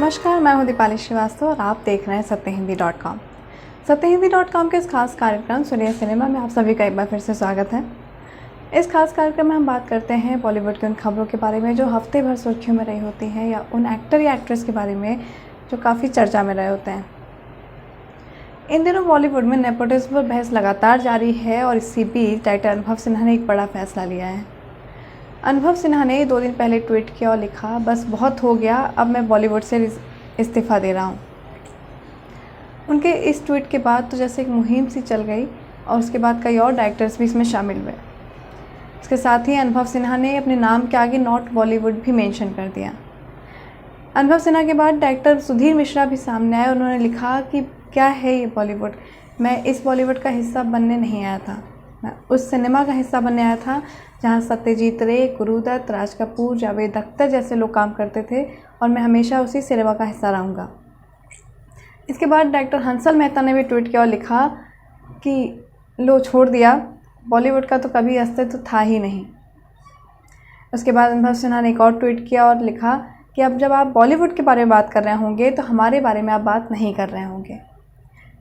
नमस्कार, मैं हूं दीपाली श्रीवास्तव और आप देख रहे हैं सत्यहिंदी.com। सत्यहिंदी.com के इस खास कार्यक्रम सुनिए सिनेमा में आप सभी का एक बार फिर से स्वागत है। इस खास कार्यक्रम में हम बात करते हैं बॉलीवुड की उन खबरों के बारे में जो हफ्ते भर सुर्खियों में रही होती हैं, या उन एक्टर या एक्ट्रेस के बारे में जो काफ़ी चर्चा में रहे होते हैं। इन दिनों बॉलीवुड में नेपोटिज्म पर बहस लगातार जारी है और इसी बीच डायरेक्टर अनुभव सिन्हा ने एक बड़ा फैसला लिया है। अनुभव सिन्हा ने 2 दिन पहले ट्वीट किया और लिखा, बस बहुत हो गया, अब मैं बॉलीवुड से इस्तीफ़ा दे रहा हूँ। उनके इस ट्वीट के बाद तो जैसे एक मुहिम सी चल गई और उसके बाद कई और डायरेक्टर्स भी इसमें शामिल हुए। इसके साथ ही अनुभव सिन्हा ने अपने नाम के आगे नॉट बॉलीवुड भी मेंशन कर दिया। अनुभव सिन्हा के बाद डायरेक्टर सुधीर मिश्रा भी सामने आए और उन्होंने लिखा कि क्या है ये बॉलीवुड, मैं इस बॉलीवुड का हिस्सा बनने नहीं आया था, मैं उस सिनेमा का हिस्सा बनने आया था जहाँ सत्यजीत रे, गुरुदत्त, राज कपूर, जावेद अख्तर जैसे लोग काम करते थे और मैं हमेशा उसी सिनेमा का हिस्सा रहूँगा। इसके बाद डायरेक्टर हंसल मेहता ने भी ट्वीट किया और लिखा कि लो छोड़ दिया, बॉलीवुड का तो कभी अस्तित्व था ही नहीं। उसके बाद अनुभव सिन्हा ने एक और ट्वीट किया और लिखा कि अब जब आप बॉलीवुड के बारे में बात कर रहे होंगे तो हमारे बारे में आप बात नहीं कर रहे होंगे।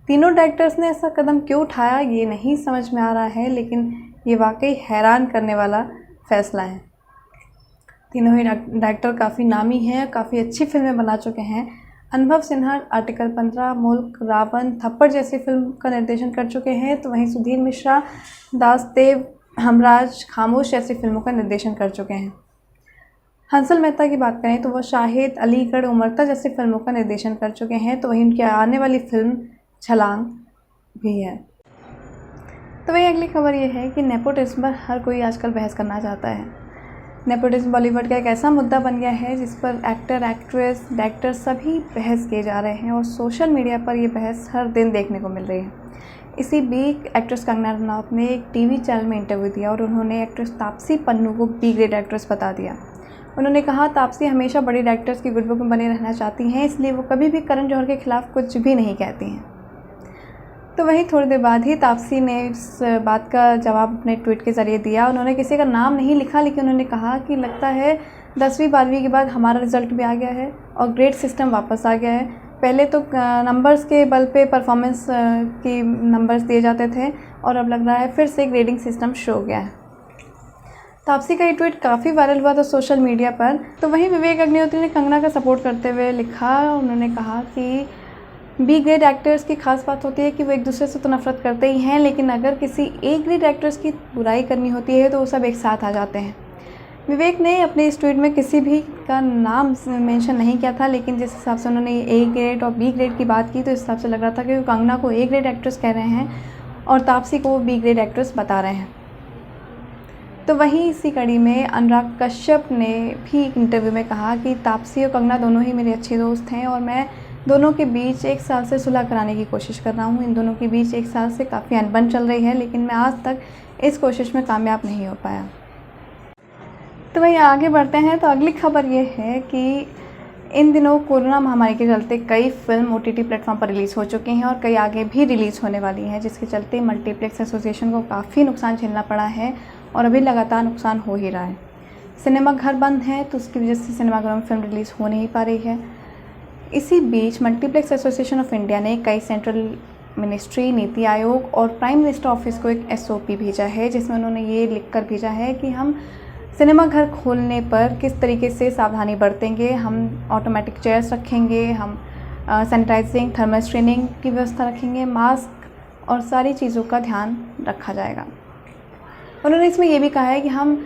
तीनों डायरेक्टर्स ने ऐसा कदम क्यों उठाया ये नहीं समझ में आ रहा है, लेकिन ये वाकई हैरान करने वाला फ़ैसला है। तीनों ही डायरेक्टर काफ़ी नामी हैं, काफ़ी अच्छी फिल्में बना चुके हैं। अनुभव सिन्हा आर्टिकल 15, मुल्क, रावण, थप्पड़ जैसी फिल्म का निर्देशन कर चुके हैं, तो वहीं सुधीर मिश्रा दासदेव, हमराज, खामोश जैसी फिल्मों का निर्देशन कर चुके हैं। हंसल मेहता की बात करें तो वो शाहिद, अलीगढ़, उमरता जैसी फिल्मों का निर्देशन कर चुके हैं, तो वहीं उनकी आने वाली फिल्म छलांग भी है। तो वही अगली खबर ये है कि नेपोटिज्म पर हर कोई आजकल बहस करना चाहता है। नेपोटिज्म बॉलीवुड का एक ऐसा मुद्दा बन गया है जिस पर एक्टर, एक्ट्रेस, डायरेक्टर सभी बहस किए जा रहे हैं और सोशल मीडिया पर ये बहस हर दिन देखने को मिल रही है। इसी बीच एक्ट्रेस कंगना रनौत ने एक टीवी चैनल में इंटरव्यू दिया और उन्होंने एक्ट्रेस तापसी पन्नू को बी ग्रेड एक्ट्रेस बता दिया। उन्होंने कहा तापसी हमेशा बड़ी डायरेक्टर्स की गुड बुक में बने रहना चाहती हैं, इसलिए वो कभी भी करण जौहर के खिलाफ कुछ भी नहीं कहती हैं। तो वहीं थोड़ी देर बाद ही तापसी ने इस बात का जवाब अपने ट्वीट के ज़रिए दिया। उन्होंने किसी का नाम नहीं लिखा, लेकिन उन्होंने कहा कि लगता है 10वीं 12वीं के बाद हमारा रिज़ल्ट भी आ गया है और ग्रेड सिस्टम वापस आ गया है। पहले तो नंबर्स के बल पे परफॉर्मेंस की नंबर्स दिए जाते थे और अब लग रहा है फिर से ग्रेडिंग सिस्टम शुरू हो गया है। तापसी का ये ट्वीट काफ़ी वायरल हुआ था सोशल मीडिया पर। तो वहीं विवेक अग्निहोत्री ने कंगना का सपोर्ट करते हुए लिखा, उन्होंने कहा कि बी ग्रेड एक्टर्स की खास बात होती है कि वो एक दूसरे से तो नफरत करते ही हैं, लेकिन अगर किसी ए ग्रेड एक्टर्स की बुराई करनी होती है तो वो सब एक साथ आ जाते हैं। विवेक ने अपने इस ट्वीट में किसी भी का नाम मेंशन नहीं किया था, लेकिन जिस हिसाब से उन्होंने ए ग्रेड और बी ग्रेड की बात की तो इस हिसाब से लग रहा था कि वो कंगना को ए ग्रेड एक्ट्रेस कह रहे हैं और तापसी को वो बी ग्रेड एक्ट्रेस बता रहे हैं। तो वहीं इसी कड़ी में अनुराग कश्यप ने भी एक इंटरव्यू में कहा कि तापसी और कंगना दोनों ही मेरे अच्छे दोस्त हैं और मैं दोनों के बीच 1 साल से सुलह कराने की कोशिश कर रहा हूँ। इन दोनों के बीच 1 साल से काफ़ी अनबन चल रही है, लेकिन मैं आज तक इस कोशिश में कामयाब नहीं हो पाया। तो वहीं आगे बढ़ते हैं। तो अगली खबर ये है कि इन दिनों कोरोना महामारी के चलते कई फिल्म OTT प्लेटफॉर्म पर रिलीज़ हो चुकी हैं और कई आगे भी रिलीज़ होने वाली हैं, जिसके चलते मल्टीप्लेक्स एसोसिएशन को काफ़ी नुकसान झेलना पड़ा है और अभी लगातार नुकसान हो ही रहा है। सिनेमा घर बंद हैं तो उसकी वजह से सिनेमाघरों में फिल्म रिलीज़ हो नहीं पा रही है। इसी बीच मल्टीप्लेक्स एसोसिएशन ऑफ इंडिया ने कई सेंट्रल मिनिस्ट्री, नीति आयोग और प्राइम मिनिस्टर ऑफिस को एक SOP भेजा है, जिसमें उन्होंने ये लिखकर भेजा है कि हम सिनेमा घर खोलने पर किस तरीके से सावधानी बरतेंगे। हम ऑटोमेटिक चेयर्स रखेंगे, हम सैनिटाइजिंग, थर्मल स्क्रीनिंग की व्यवस्था रखेंगे, मास्क और सारी चीज़ों का ध्यान रखा जाएगा। उन्होंने इसमें ये भी कहा है कि हम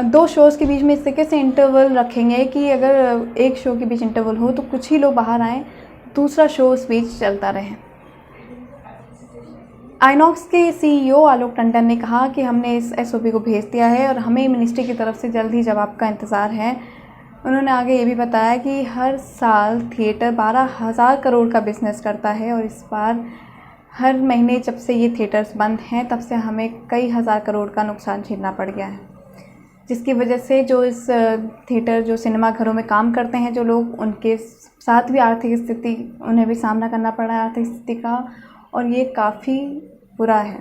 2 शोज़ के बीच में इस तरीके से इंटरवल रखेंगे कि अगर एक शो के बीच इंटरवल हो तो कुछ ही लोग बाहर आएँ, दूसरा शो उस बीच चलता रहे। आइनॉक्स के CEO आलोक टंडन ने कहा कि हमने इस SOP को भेज दिया है और हमें मिनिस्ट्री की तरफ से जल्द ही जवाब का इंतज़ार है। उन्होंने आगे ये भी बताया कि हर साल थिएटर 12,000 करोड़ का बिजनेस करता है और इस बार हर महीने जब से ये थिएटर्स बंद हैं तब से हमें कई हज़ार करोड़ का नुकसान झेलना पड़ गया है, जिसकी वजह से जो इस थिएटर, जो सिनेमा घरों में काम करते हैं जो लोग, उनके साथ भी आर्थिक स्थिति, उन्हें भी सामना करना पड़ा है आर्थिक स्थिति का, और ये काफ़ी बुरा है।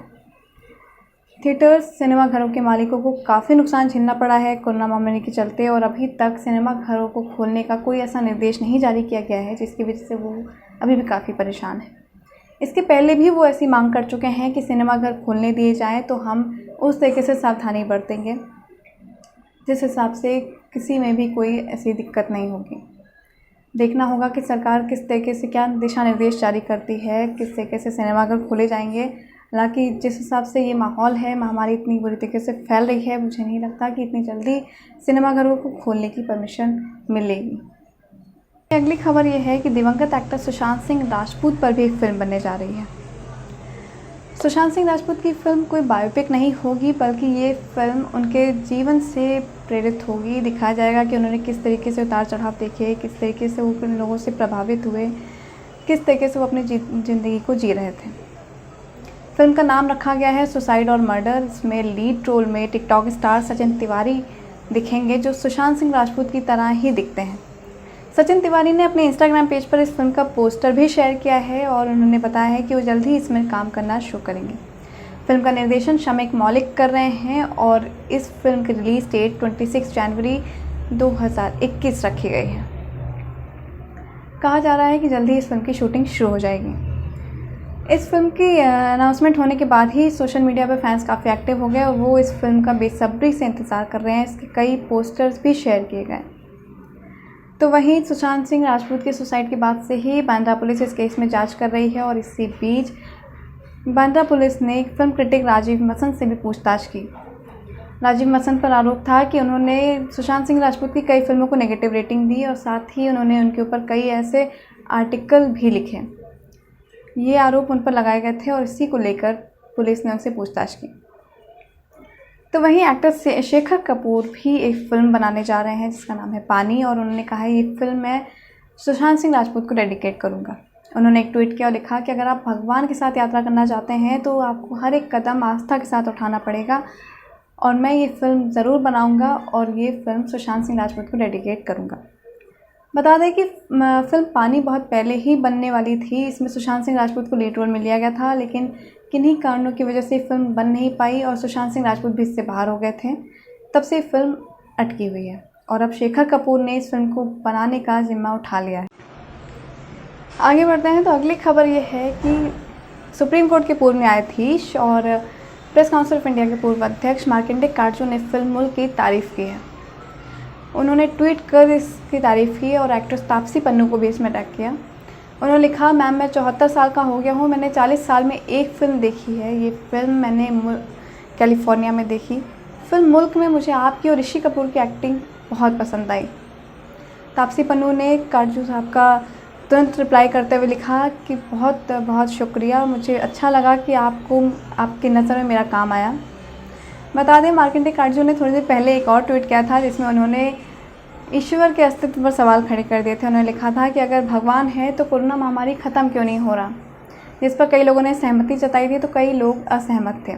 थिएटर्स, सिनेमाघरों के मालिकों को काफ़ी नुकसान झेलना पड़ा है कोरोना महामारी के चलते, और अभी तक सिनेमाघरों को खोलने का कोई ऐसा निर्देश नहीं जारी किया गया है, जिसकी वजह से वो अभी भी काफ़ी परेशान है। इसके पहले भी वो ऐसी मांग कर चुके हैं कि सिनेमाघर खोलने दिए जाएँ तो हम उस तरीके से सावधानी बरतेंगे जिस हिसाब से किसी में भी कोई ऐसी दिक्कत नहीं होगी। देखना होगा कि सरकार किस तरीके से क्या दिशा निर्देश जारी करती है, किस तरीके से सिनेमाघर खोले जाएंगे। हालांकि जिस हिसाब से ये माहौल है, महामारी इतनी बुरी तरीके से फैल रही है, मुझे नहीं लगता कि इतनी जल्दी सिनेमाघरों को खोलने की परमिशन मिलेगी। अगली खबर ये है कि दिवंगत एक्टर सुशांत सिंह राजपूत पर भी एक फिल्म बनने जा रही है। सुशांत सिंह राजपूत की फिल्म कोई बायोपिक नहीं होगी, बल्कि ये फिल्म उनके जीवन से प्रेरित होगी। दिखाया जाएगा कि उन्होंने किस तरीके से उतार चढ़ाव देखे, किस तरीके से वो उन लोगों से प्रभावित हुए, किस तरीके से वो अपनी ज़िंदगी को जी रहे थे। फिल्म का नाम रखा गया है सुसाइड और मर्डर। इसमें लीड रोल में टिकटॉक स्टार सचिन तिवारी दिखेंगे, जो सुशांत सिंह राजपूत की तरह ही दिखते हैं। सचिन तिवारी ने अपने इंस्टाग्राम पेज पर इस फिल्म का पोस्टर भी शेयर किया है और उन्होंने बताया है कि वो जल्द ही इसमें काम करना शुरू करेंगे। फिल्म का निर्देशन शमीक मौलिक कर रहे हैं और इस फिल्म की रिलीज़ डेट 26 जनवरी 2021 रखी गई है। कहा जा रहा है कि जल्द ही इस फिल्म की शूटिंग शुरू हो जाएगी। इस फिल्म की अनाउंसमेंट होने के बाद ही सोशल मीडिया पर फैंस काफ़ी एक्टिव हो गए और वो इस फिल्म का बेसब्री से इंतज़ार कर रहे हैं। इसके कई पोस्टर्स भी शेयर किए गए। तो वहीं सुशांत सिंह राजपूत के सुसाइड के बाद से ही बांद्रा पुलिस इस केस में जांच कर रही है और इसी बीच बांद्रा पुलिस ने फिल्म क्रिटिक राजीव मसंद से भी पूछताछ की। राजीव मसंद पर आरोप था कि उन्होंने सुशांत सिंह राजपूत की कई फिल्मों को नेगेटिव रेटिंग दी और साथ ही उन्होंने उनके ऊपर कई ऐसे आर्टिकल भी लिखे। ये आरोप उन पर लगाए गए थे और इसी को लेकर पुलिस ने उनसे पूछताछ की। तो वहीं एक्टर शेखर कपूर भी एक फ़िल्म बनाने जा रहे हैं जिसका नाम है पानी, और उन्होंने कहा है ये फिल्म मैं सुशांत सिंह राजपूत को डेडिकेट करूँगा। उन्होंने एक ट्वीट किया और लिखा कि अगर आप भगवान के साथ यात्रा करना चाहते हैं तो आपको हर एक कदम आस्था के साथ उठाना पड़ेगा और मैं ये फ़िल्म ज़रूर बनाऊँगा और ये फ़िल्म सुशांत सिंह राजपूत को डेडिकेट करूँगा। बता दें कि फ़िल्म पानी बहुत पहले ही बनने वाली थी। इसमें सुशांत सिंह राजपूत को लीड रोल में लिया गया था, लेकिन किन्हीं कारणों की वजह से फिल्म बन नहीं पाई और सुशांत सिंह राजपूत भी इससे बाहर हो गए थे। तब से फिल्म अटकी हुई है और अब शेखर कपूर ने इस फिल्म को बनाने का जिम्मा उठा लिया है। आगे बढ़ते हैं तो अगली खबर ये है कि सुप्रीम कोर्ट के पूर्व न्यायाधीश और प्रेस काउंसिल ऑफ इंडिया के पूर्व अध्यक्ष मार्कंडेय काटजू ने फिल्म मुल्क की तारीफ़ की है। उन्होंने ट्वीट कर इसकी तारीफ़ की और एक्ट्रेस तापसी पन्नू को भी इसमें टैग किया। उन्होंने लिखा, मैम मैं 74 साल का हो गया हूँ, मैंने 40 साल में एक फ़िल्म देखी है। ये फ़िल्म मैंने कैलिफोर्निया में देखी। फिल्म मुल्क में मुझे आपकी और ऋषि कपूर की एक्टिंग बहुत पसंद आई। तापसी पन्नू ने काटजू साहब का तुरंत रिप्लाई करते हुए लिखा कि बहुत बहुत शुक्रिया, मुझे अच्छा लगा कि आपकी नज़र में मेरा काम आया। बता दें मार्कंडेय काटजू ने थोड़ी देर पहले एक और ट्वीट किया था जिसमें उन्होंने ईश्वर के अस्तित्व पर सवाल खड़े कर दिए थे। उन्होंने लिखा था कि अगर भगवान है तो कोरोना महामारी ख़त्म क्यों नहीं हो रहा, जिस पर कई लोगों ने सहमति जताई थी तो कई लोग असहमत थे।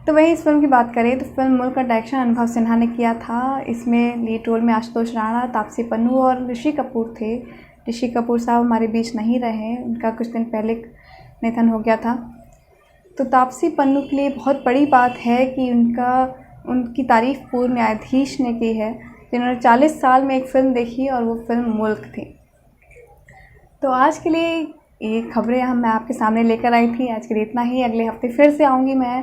तो वहीं इस फिल्म की बात करें तो फिल्म मुल्क का डायरेक्शन अनुभव सिन्हा ने किया था। इसमें लीड रोल में आशुतोष राणा, तापसी पन्नू और ऋषि कपूर थे। ऋषि कपूर साहब हमारे बीच नहीं रहे, उनका कुछ दिन पहले निधन हो गया था। तो तापसी पन्नू के लिए बहुत बड़ी बात है कि उनकी तारीफ़ पूर्व न्यायाधीश ने की है जिन्होंने 40 साल में एक फ़िल्म देखी और वो फिल्म मुल्क थी। तो आज के लिए ये खबरें मैं आपके सामने लेकर आई थी। आज के लिए इतना ही। अगले हफ्ते फिर से आऊँगी मैं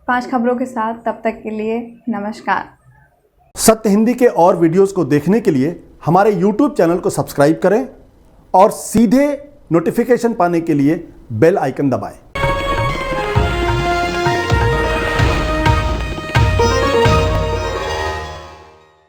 5 खबरों के साथ। तब तक के लिए नमस्कार। सत्य हिंदी के और वीडियोस को देखने के लिए हमारे YouTube चैनल को सब्सक्राइब करें और सीधे नोटिफिकेशन पाने के लिए बेल आइकन दबाएं।